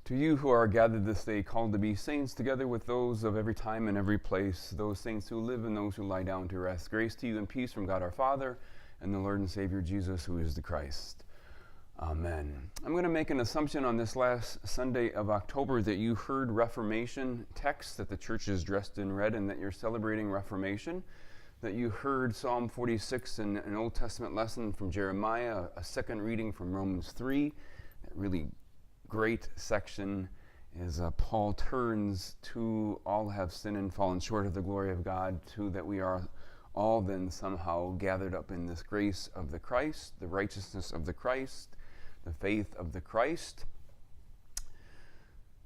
To you who are gathered this day, called to be saints, together with those of every time and every place, those saints who live and those who lie down to rest, grace to you and peace from God our Father and the Lord and Savior Jesus, who is the Christ. Amen. I'm going to make an assumption on this last Sunday of October that you heard Reformation texts that the church is dressed in red and that you're celebrating Reformation, that you heard Psalm 46 and an Old Testament lesson from Jeremiah, a second reading from Romans 3, that really great section is Paul turns to all have sinned and fallen short of the glory of God, to that we are all then somehow gathered up in this grace of the Christ, the righteousness of the Christ, the faith of the Christ,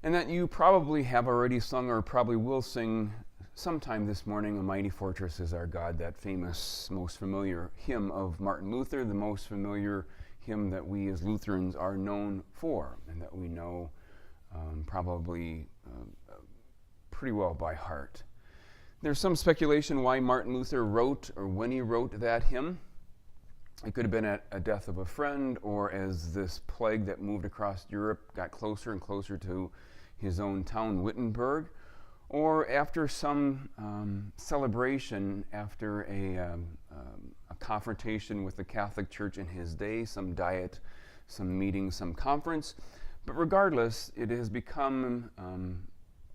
and that you probably have already sung or probably will sing sometime this morning, "A Mighty Fortress is Our God," that famous, most familiar hymn of Martin Luther, the most familiar hymn that we as Lutherans are known for and that we know probably pretty well by heart. There's some speculation why Martin Luther wrote or when he wrote that hymn. It could have been at a death of a friend, or as this plague that moved across Europe got closer and closer to his own town, Wittenberg, or after some celebration, after a confrontation with the Catholic Church in his day, some diet, some meeting, some conference. But regardless, it has become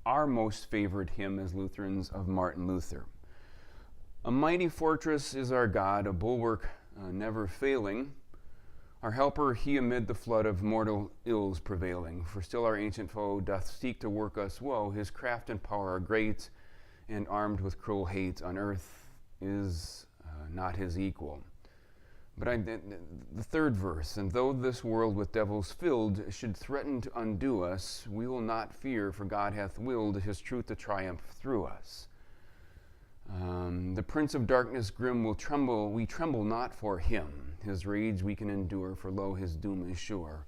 our most favored hymn as Lutherans of Martin Luther. "A mighty fortress is our God, a bulwark never failing. Our helper, he amid the flood of mortal ills prevailing. For still our ancient foe doth seek to work us woe. His craft and power are great, and armed with cruel hate on earth is not his equal." But the third verse, "And though this world with devils filled should threaten to undo us, we will not fear, for God hath willed his truth to triumph through us. The prince of darkness grim will tremble, we tremble not for him. His rage we can endure, for lo, his doom is sure.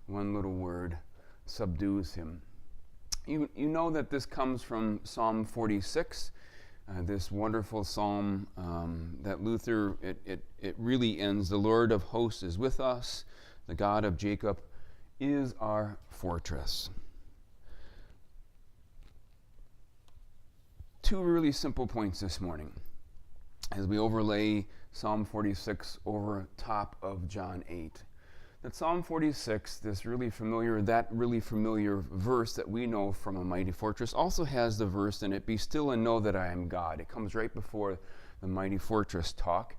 One little word subdues him." You know that this comes from Psalm 46, this wonderful psalm that Luther, it really ends, "The Lord of hosts is with us, the God of Jacob is our fortress." Two really simple points this morning as we overlay Psalm 46 over top of John 8. That Psalm 46, that really familiar verse that we know from "A Mighty Fortress," also has the verse in it, "Be still and know that I am God." It comes right before the mighty fortress talk.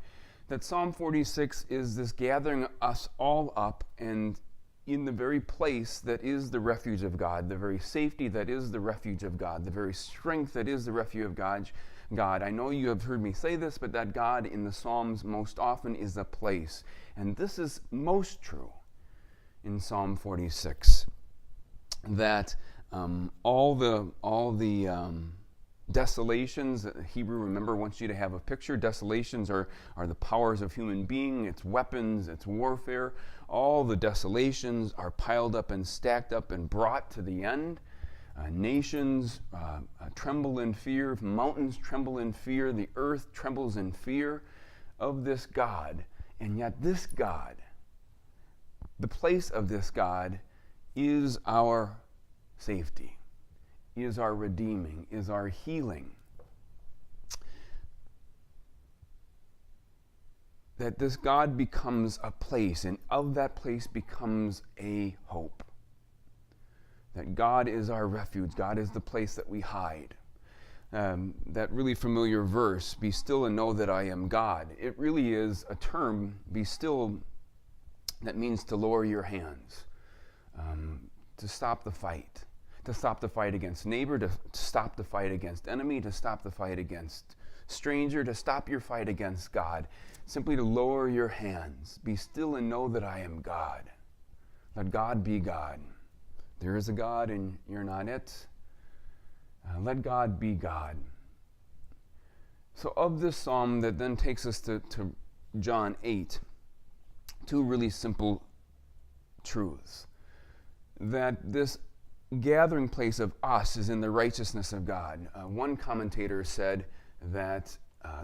That Psalm 46 is this gathering us all up and in the very place that is the refuge of God, the very safety that is the refuge of God, the very strength that is the refuge of God. I know you have heard me say this, but that God in the Psalms most often is a place. And this is most true in Psalm 46. That all the desolations, Hebrew, remember, wants you to have a picture. Desolations are the powers of human being, its weapons, its warfare. All the desolations are piled up and stacked up and brought to the end. Nations tremble in fear, mountains tremble in fear, the earth trembles in fear of this God. And yet this God, the place of this God, is our safety, is our redeeming, is our healing. That this God becomes a place, and of that place becomes a hope. That God is our refuge. God is the place that we hide. That really familiar verse, "Be still and know that I am God." It really is a term, be still, that means to lower your hands, to stop the fight. To stop the fight against neighbor, to stop the fight against enemy, to stop the fight against stranger, to stop your fight against God. Simply to lower your hands. Be still and know that I am God. Let God be God. There is a God and you're not it. Let God be God. So of this psalm that then takes us to John 8, two really simple truths. That this gathering place of us is in the righteousness of God. One commentator said that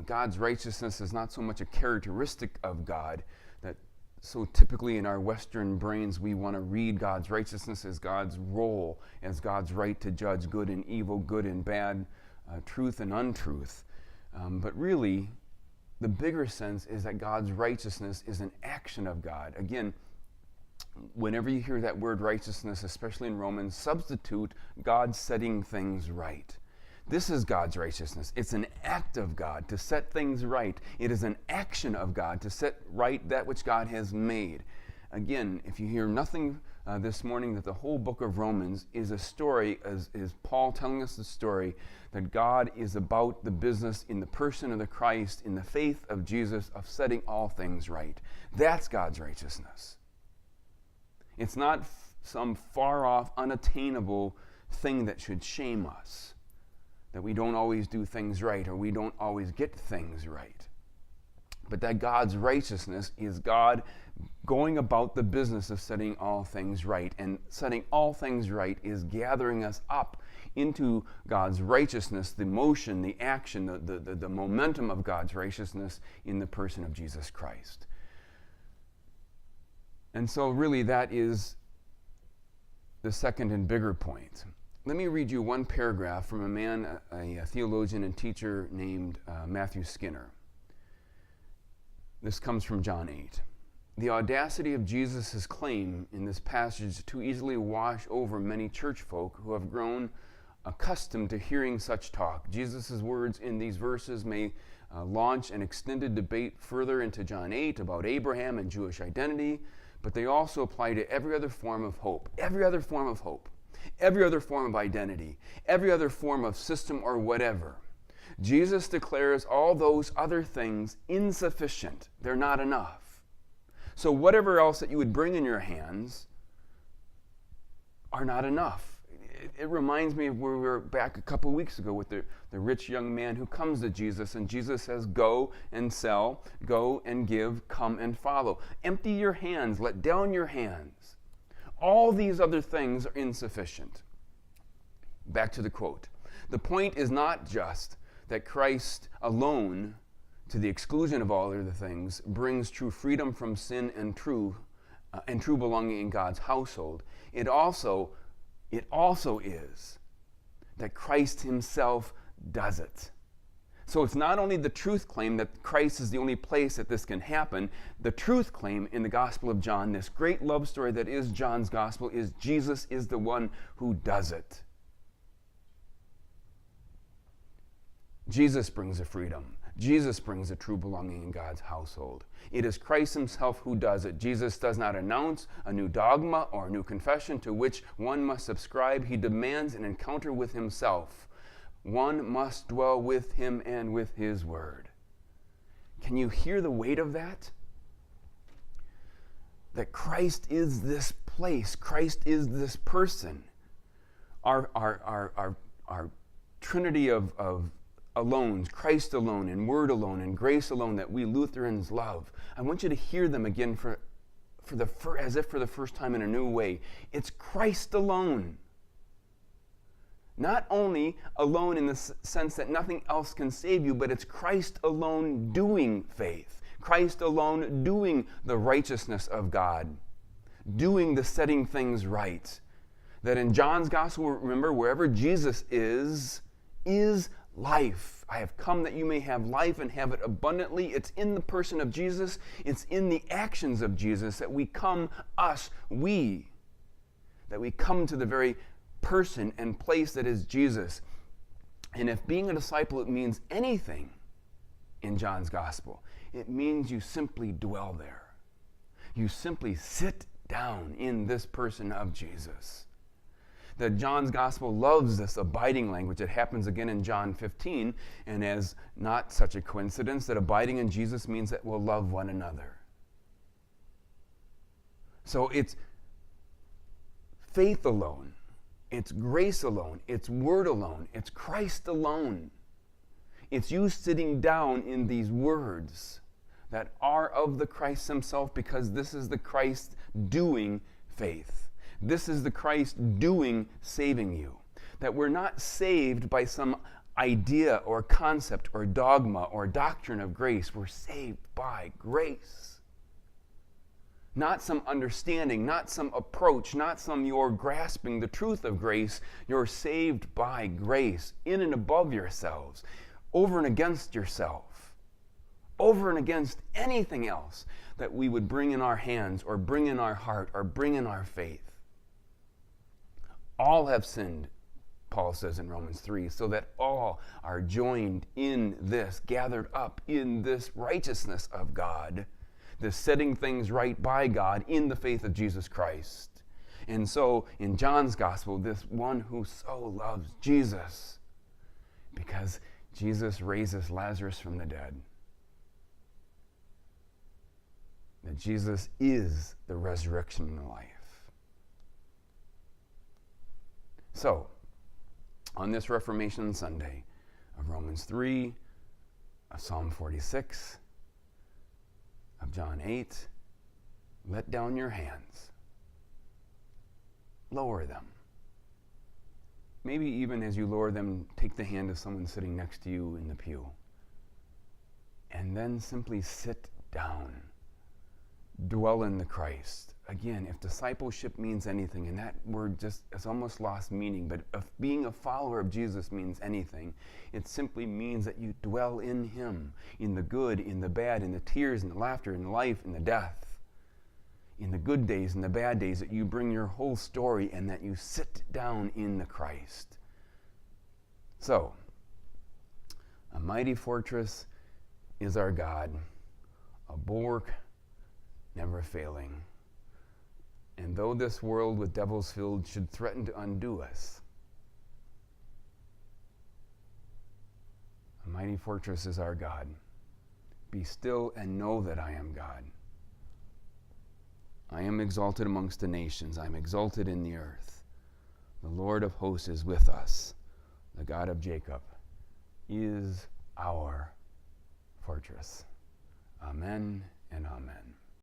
God's righteousness is not so much a characteristic of God, that So typically in our Western brains, we want to read God's righteousness as God's role, as God's right to judge good and evil, good and bad, truth and untruth. But really, the bigger sense is that God's righteousness is an action of God. Again, whenever you hear that word righteousness, especially in Romans, substitute God setting things right. This is God's righteousness. It's an act of God to set things right. It is an action of God to set right that which God has made. Again, if you hear nothing this morning, that the whole book of Romans is a story, is Paul telling us the story that God is about the business in the person of the Christ, in the faith of Jesus, of setting all things right. That's God's righteousness. It's not some far-off, unattainable thing that should shame us, that we don't always do things right or we don't always get things right. But that God's righteousness is God going about the business of setting all things right. And setting all things right is gathering us up into God's righteousness, the motion, the action, the momentum of God's righteousness in the person of Jesus Christ. And so really that is the second and bigger point. Let me read you one paragraph from a man, a theologian and teacher named Matthew Skinner. This comes from John 8. The audacity of Jesus' claim in this passage to easily wash over many church folk who have grown accustomed to hearing such talk. Jesus' words in these verses may launch an extended debate further into John 8 about Abraham and Jewish identity, but they also apply to every other form of hope, every other form of hope, every other form of identity, every other form of system or whatever. Jesus declares all those other things insufficient. They're not enough. So whatever else that you would bring in your hands are not enough. It reminds me of where we were back a couple weeks ago with the rich young man who comes to Jesus, and Jesus says, go and sell, go and give, come and follow. Empty your hands, let down your hands. All these other things are insufficient. Back to the quote. The point is not just that Christ alone, to the exclusion of all other things, brings true freedom from sin and true belonging in God's household. It also is that Christ himself does it. So it's not only the truth claim that Christ is the only place that this can happen. The truth claim in the Gospel of John, this great love story that is John's Gospel, is Jesus is the one who does it. Jesus brings a freedom. Jesus brings a true belonging in God's household. It is Christ himself who does it. Jesus does not announce a new dogma or a new confession to which one must subscribe. He demands an encounter with himself. One must dwell with him and with his word. Can you hear the weight of that? That Christ is this place. Christ is this person. Our trinity of alone, Christ alone, and word alone, and grace alone that we Lutherans love. I want you to hear them again as if for the first time in a new way. It's Christ alone. Not only alone in the sense that nothing else can save you, but it's Christ alone doing faith. Christ alone doing the righteousness of God. Doing the setting things right. That in John's Gospel, remember, wherever Jesus is life. I have come that you may have life and have it abundantly. It's in the person of Jesus. It's in the actions of Jesus that we come, that we come to the very person and place that is Jesus. And if being a disciple, it means anything in John's Gospel, it means you simply dwell there. You simply sit down in this person of Jesus. That John's Gospel loves this abiding language. It happens again in John 15, and as not such a coincidence that abiding in Jesus means that we'll love one another. So it's faith alone, it's grace alone, it's word alone, it's Christ alone. It's you sitting down in these words that are of the Christ himself, because this is the Christ doing faith. This is the Christ doing saving you. That we're not saved by some idea or concept or dogma or doctrine of grace. We're saved by grace. not some understanding, not some approach, not some you're grasping the truth of grace. You're saved by grace, in and above yourselves, over and against yourself, over and against anything else that we would bring in our hands or bring in our heart or bring in our faith. All have sinned, Paul says in Romans 3, so that all are joined in this, gathered up in this righteousness of God, this setting things right by God in the faith of Jesus Christ. And so in John's gospel, this one who so loves Jesus, because Jesus raises Lazarus from the dead, that Jesus is the resurrection and the life. So, on this Reformation Sunday of Romans 3, of Psalm 46, of John 8, let down your hands. Lower them. Maybe even as you lower them, take the hand of someone sitting next to you in the pew. And then simply sit down. Dwell in the Christ. Again, if discipleship means anything, and that word just has almost lost meaning, but if being a follower of Jesus means anything, it simply means that you dwell in him, in the good, in the bad, in the tears, in the laughter, in the life, in the death, in the good days and the bad days, that you bring your whole story and that you sit down in the Christ. So, a mighty fortress is our God, a bulwark never failing. And though this world with devils filled should threaten to undo us, a mighty fortress is our God. Be still and know that I am God. I am exalted amongst the nations. I am exalted in the earth. The Lord of hosts is with us. The God of Jacob is our fortress. Amen and amen.